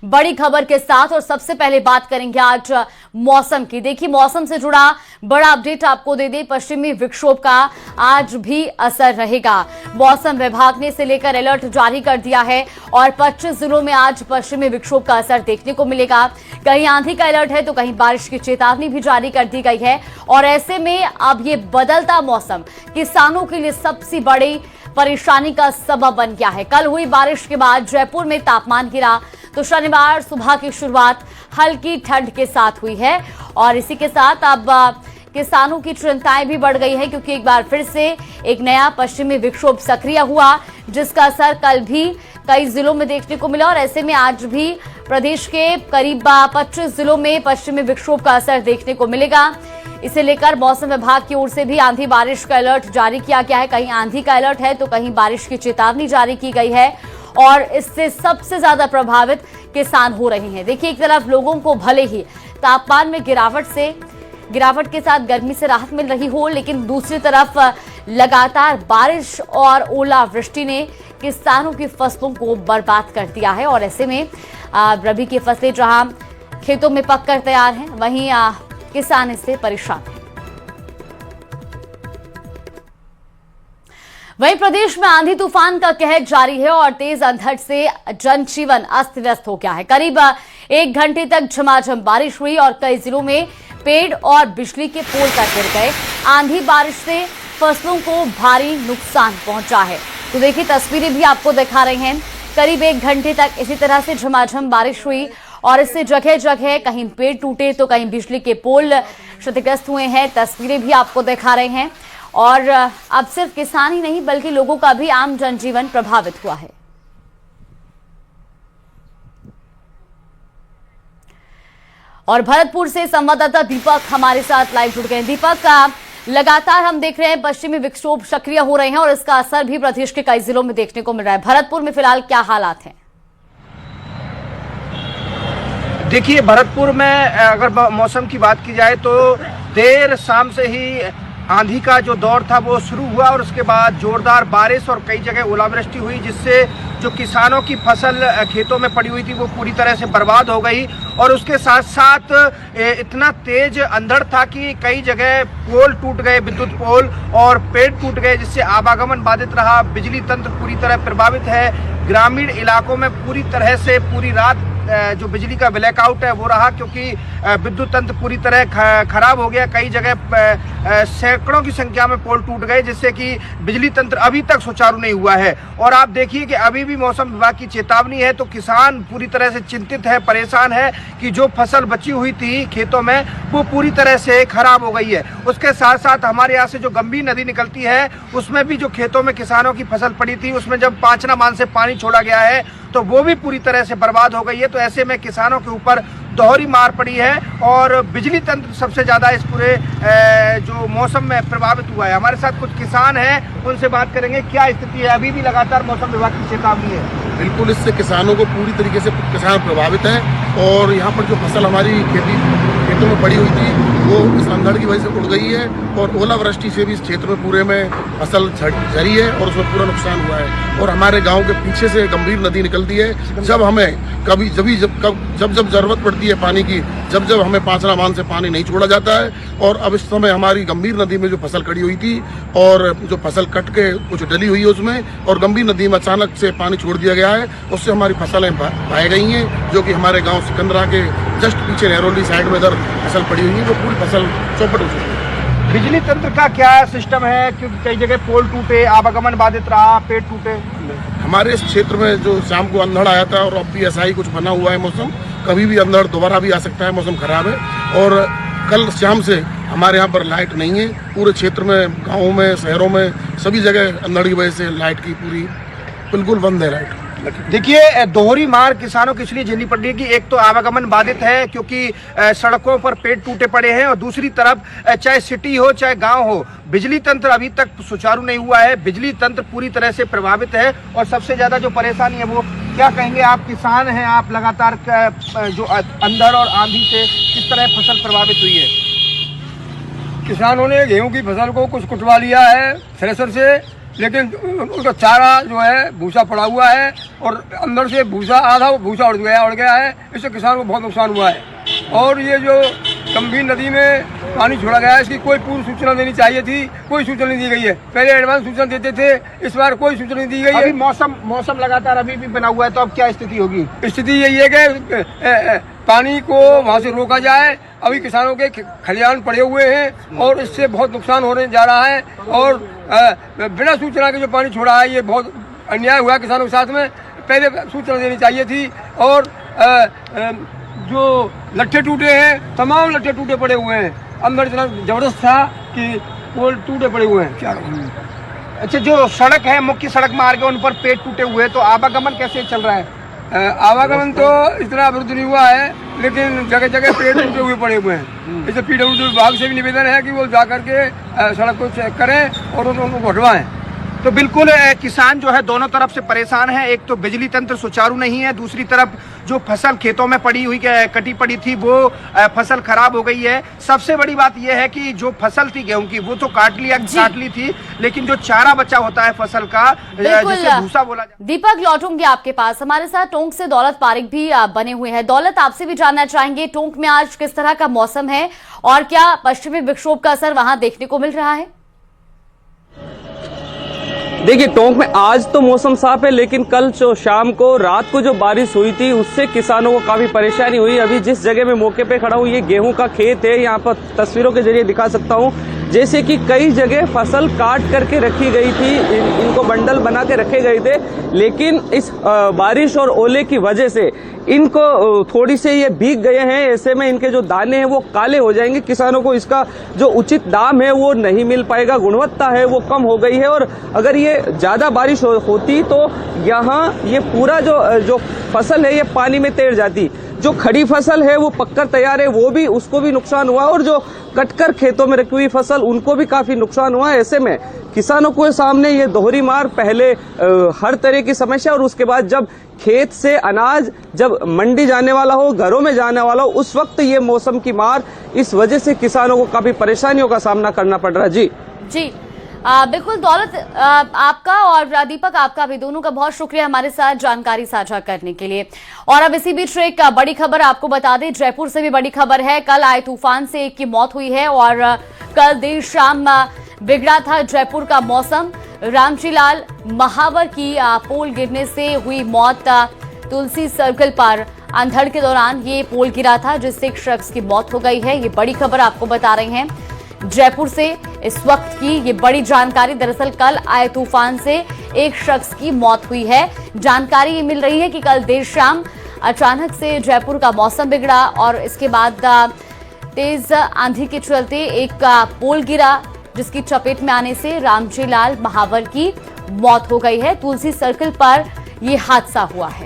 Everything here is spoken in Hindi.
बड़ी खबर के साथ। और सबसे पहले बात करेंगे आज मौसम की। देखिए, मौसम से जुड़ा बड़ा अपडेट आपको दे दें। पश्चिमी विक्षोभ का आज भी असर रहेगा। मौसम विभाग ने इसे लेकर अलर्ट जारी कर दिया है और 25 जिलों में आज पश्चिमी विक्षोभ का असर देखने को मिलेगा। कहीं आंधी का अलर्ट है तो कहीं बारिश की चेतावनी भी जारी कर दी गई है। और ऐसे में अब ये बदलता मौसम किसानों के लिए सबसे बड़ी परेशानी का सबब बन गया है। कल हुई बारिश के बाद जयपुर में तापमान गिरा तो शनिवार सुबह की शुरुआत हल्की ठंड के साथ हुई है और इसी के साथ अब किसानों की चिंताएं भी बढ़ गई है, क्योंकि एक बार फिर से एक नया पश्चिमी विक्षोभ सक्रिय हुआ जिसका असर कल भी कई जिलों में देखने को मिला। और ऐसे में आज भी प्रदेश के करीब 25 जिलों में पश्चिमी विक्षोभ का असर देखने को मिलेगा। इसे लेकर मौसम विभाग की ओर से भी आंधी बारिश का अलर्ट जारी किया गया है। कहीं आंधी का अलर्ट है तो कहीं बारिश की चेतावनी जारी की गई है और इससे सबसे ज्यादा प्रभावित किसान हो रहे हैं। देखिए, एक तरफ लोगों को भले ही तापमान में गिरावट के साथ गर्मी से राहत मिल रही हो, लेकिन दूसरी तरफ लगातार बारिश और ओलावृष्टि ने किसानों की फसलों को बर्बाद कर दिया है। और ऐसे में रबी की फसलें जहां खेतों में पककर तैयार हैं, वहीं किसान इससे परेशान हैं। वहीं प्रदेश में आंधी तूफान का कहर जारी है और तेज अंधड़ से जनजीवन अस्त व्यस्त हो गया है। करीब 1 घंटे तक झमाझम बारिश हुई और कई जिलों में पेड़ और बिजली के पोल तक गिर गए। आंधी बारिश से फसलों को भारी नुकसान पहुंचा है। तो देखिए, तस्वीरें भी आपको दिखा रहे हैं। करीब 1 घंटे तक इसी तरह से झमाझम बारिश हुई और इससे जगह जगह कहीं पेड़ टूटे तो कहीं बिजली के पोल क्षतिग्रस्त हुए हैं। तस्वीरें भी आपको दिखा रहे हैं। और अब सिर्फ किसान ही नहीं बल्कि लोगों का भी आम जनजीवन प्रभावित हुआ है। और भरतपुर से संवाददाता दीपक हमारे साथ लाइव जुड़ गए। दीपक, लगातार हम देख रहे हैं पश्चिमी विक्षोभ सक्रिय हो रहे हैं और इसका असर भी प्रदेश के कई जिलों में देखने को मिल रहा है। भरतपुर में फिलहाल क्या हालात हैं? देखिए, भरतपुर में अगर मौसम की बात की जाए तो देर शाम से ही आंधी का जो दौर था वो शुरू हुआ और उसके बाद जोरदार बारिश और कई जगह ओलावृष्टि हुई, जिससे जो किसानों की फसल खेतों में पड़ी हुई थी वो पूरी तरह से बर्बाद हो गई। और उसके साथ साथ इतना तेज अंधड़ था कि कई जगह पोल टूट गए, विद्युत पोल और पेड़ टूट गए, जिससे आवागमन बाधित रहा। बिजली तंत्र पूरी तरह प्रभावित है। ग्रामीण इलाकों में पूरी तरह से पूरी रात जो बिजली का ब्लैकआउट है वो रहा, क्योंकि विद्युत तंत्र पूरी तरह खराब हो गया। कई जगह सैकड़ों की संख्या में पोल टूट गए, जिससे कि बिजली तंत्र अभी तक सुचारू नहीं हुआ है। और आप देखिए कि अभी भी मौसम विभाग की चेतावनी है, तो किसान पूरी तरह से चिंतित है, परेशान है कि जो फसल बची हुई थी खेतों में वो पूरी तरह से खराब हो गई है। उसके साथ साथ हमारे यहाँ से जो गंभीर नदी निकलती है उसमें भी जो खेतों में किसानों की फसल पड़ी थी उसमें जब पांचना बांध से पानी छोड़ा गया है तो वो भी पूरी तरह से बर्बाद हो गई है। तो ऐसे में किसानों के ऊपर दोहरी मार पड़ी है और बिजली तंत्र सबसे ज़्यादा इस पूरे जो मौसम में प्रभावित हुआ है। हमारे साथ कुछ किसान हैं, उनसे बात करेंगे क्या स्थिति है। अभी भी लगातार मौसम विभाग की चेतावनी है। बिल्कुल, इससे किसानों को पूरी तरीके से किसान प्रभावित है और यहाँ पर जो फसल हमारी खेतों में पड़ी हुई थी वो इस अंधड़ की वजह से उड़ गई है और ओलावृष्टि से भी इस क्षेत्र में पूरे में फसल झरी है और उसमें पूरा नुकसान हुआ है। और हमारे गांव के पीछे से गंभीर नदी निकलती है। जब हमें जब जरूरत पड़ती है पानी की, जब हमें पांचना बांध से पानी नहीं छोड़ा जाता है। और अब इस समय हमारी गंभीर नदी में जो फसल खड़ी हुई थी और जो फसल कट के कुछ डली हुई है उसमें, और गंभीर नदी में अचानक से पानी छोड़ दिया गया है, उससे हमारी फसलें बह गई हैं। जो कि हमारे गाँव सिकंदरा के जस्ट पीछे नहरोली साइड में इधर फसल पड़ी हुई है, वो पूरी फसल चौपट हो चुकी है। बिजली तंत्र का क्या सिस्टम है, क्योंकि कई जगह पोल टूटे, आवागमन बाधित रहा, पेड़ टूटे? हमारे इस क्षेत्र में जो शाम को अंधड़ आया था और अब भी ऐसा ही कुछ बना हुआ है मौसम, कभी भी अंधड़ दोबारा भी आ सकता है, मौसम खराब है। और कल शाम से हमारे यहाँ पर लाइट नहीं है। पूरे क्षेत्र में, गाँवों में, शहरों में सभी जगह अंधड़ की वजह से लाइट की पूरी बिल्कुल बंद है लाइट। देखिए, दोहरी मार किसानों को इसलिए झेलनी पड़ रही है कि एक तो आवागमन बाधित है क्योंकि सड़कों पर पेड़ टूटे पड़े हैं, और दूसरी तरफ चाहे सिटी हो चाहे गांव हो, बिजली तंत्र अभी तक सुचारू नहीं हुआ है। बिजली तंत्र पूरी तरह से प्रभावित है और सबसे ज्यादा जो परेशानी है वो क्या कहेंगे? आप किसान हैं, आप लगातार जो अंधड़ और आंधी से किस तरह फसल प्रभावित हुई है? किसानों ने गेहूं की फसल को कुछ कुटवा लिया है थ्रेसर से लेकिन उनका चारा जो है भूसा पड़ा हुआ है और अंदर से भूसा आधा भूसा उड़ गया है। इससे किसान को बहुत नुकसान हुआ है। और ये जो गंभीर नदी में पानी छोड़ा गया है, इसकी कोई पूर्व सूचना देनी चाहिए थी, कोई सूचना नहीं दी गई है। पहले एडवांस सूचना देते थे, इस बार कोई सूचना नहीं दी गई है। अभी मौसम लगातार अभी भी बना हुआ है, तो अब क्या स्थिति होगी? स्थिति यही है कि पानी को वहाँ से रोका जाए। अभी किसानों के खलिहान पड़े हुए हैं और इससे बहुत नुकसान होने जा रहा है। और बिना सूचना के जो पानी छोड़ा है, ये बहुत अन्याय हुआ किसानों के साथ में। पहले सूचना देनी चाहिए थी। और जो लट्ठे टूटे हैं, तमाम लट्ठे टूटे पड़े हुए हैं। अंदर इतना जबरदस्त था कि वो टूटे पड़े हुए हैं चारों। अच्छा, जो सड़क है, मुख्य सड़क मार्ग है, उन पर पेड़ टूटे हुए हैं, तो आवागमन कैसे चल रहा है? आवागमन तो इतना अवरुद्ध नहीं हुआ है, लेकिन जगह जगह पेड़ टूटे हुए पड़े हुए हैं। इसे पीडब्ल्यूडी विभाग से भी निवेदन है कि वो जा करके सड़क को चेक करें और उनको हटवाएं। तो बिल्कुल किसान जो है दोनों तरफ से परेशान है। एक तो बिजली तंत्र सुचारू नहीं है, दूसरी तरफ जो फसल खेतों में पड़ी हुई कटी पड़ी थी वो फसल खराब हो गई है। सबसे बड़ी बात यह है कि जो फसल थी गेहूं की, वो तो काट ली थी, लेकिन जो चारा बचा होता है फसल का, जिसे भूसा बोला जाता है। दीपक, लौटूंगी आपके पास। हमारे साथ टोंक से दौलत पारिक भी बने हुए हैं। दौलत, आपसे भी जानना चाहेंगे, टोंक में आज किस तरह का मौसम है और क्या पश्चिमी विक्षोभ का असर वहां देखने को मिल रहा है? देखिए, टोंक में आज तो मौसम साफ है, लेकिन कल जो शाम को रात को जो बारिश हुई थी उससे किसानों को काफी परेशानी हुई। अभी जिस जगह मैं मौके पे खड़ा हूँ, ये गेहूं का खेत है। यहाँ पर तस्वीरों के जरिए दिखा सकता हूँ, जैसे कि कई जगह फसल काट करके रखी गई थी, इनको बंडल बना के रखे गए थे, लेकिन इस बारिश और ओले की वजह से इनको थोड़ी से ये भीग गए हैं। ऐसे में इनके जो दाने हैं वो काले हो जाएंगे। किसानों को इसका जो उचित दाम है वो नहीं मिल पाएगा, गुणवत्ता है वो कम हो गई है। और अगर ये ज्यादा बारिश होती तो यहाँ ये पूरा जो फसल है ये पानी में तैर जाती। जो खड़ी फसल है वो पककर तैयार है, वो भी, उसको भी नुकसान हुआ, और जो कटकर खेतों में रखी हुई फसल उनको भी काफी नुकसान हुआ। ऐसे में किसानों के सामने ये दोहरी मार, पहले हर तरह की समस्या, और उसके बाद जब खेत से अनाज जब मंडी जाने वाला हो, घरों में जाने वाला हो, उस वक्त ये मौसम की मार, इस वजह से किसानों को काफी परेशानियों का सामना करना पड़ रहा है। जी बिल्कुल दौलत, आपका और दीपक, आपका भी दोनों का बहुत शुक्रिया हमारे साथ जानकारी साझा करने के लिए। और अब इसी बीच एक बड़ी खबर आपको बता दें, जयपुर से भी बड़ी खबर है। कल आए तूफान से एक की मौत हुई है और कल देर शाम बिगड़ा था जयपुर का मौसम। रामजीलाल महावर की पोल गिरने से हुई मौत। तुलसी सर्कल पर अंधड़ के दौरान ये पोल गिरा था, जिससे एक शख्स की मौत हो गई है। ये बड़ी खबर आपको बता रहे हैं जयपुर से इस वक्त की ये बड़ी जानकारी। दरअसल कल आए तूफान से एक शख्स की मौत हुई है। जानकारी ये मिल रही है कि कल देर शाम अचानक से जयपुर का मौसम बिगड़ा और इसके बाद तेज आंधी के चलते एक पोल गिरा, जिसकी चपेट में आने से रामजीलाल महावर की मौत हो गई है। तुलसी सर्कल पर यह हादसा हुआ है।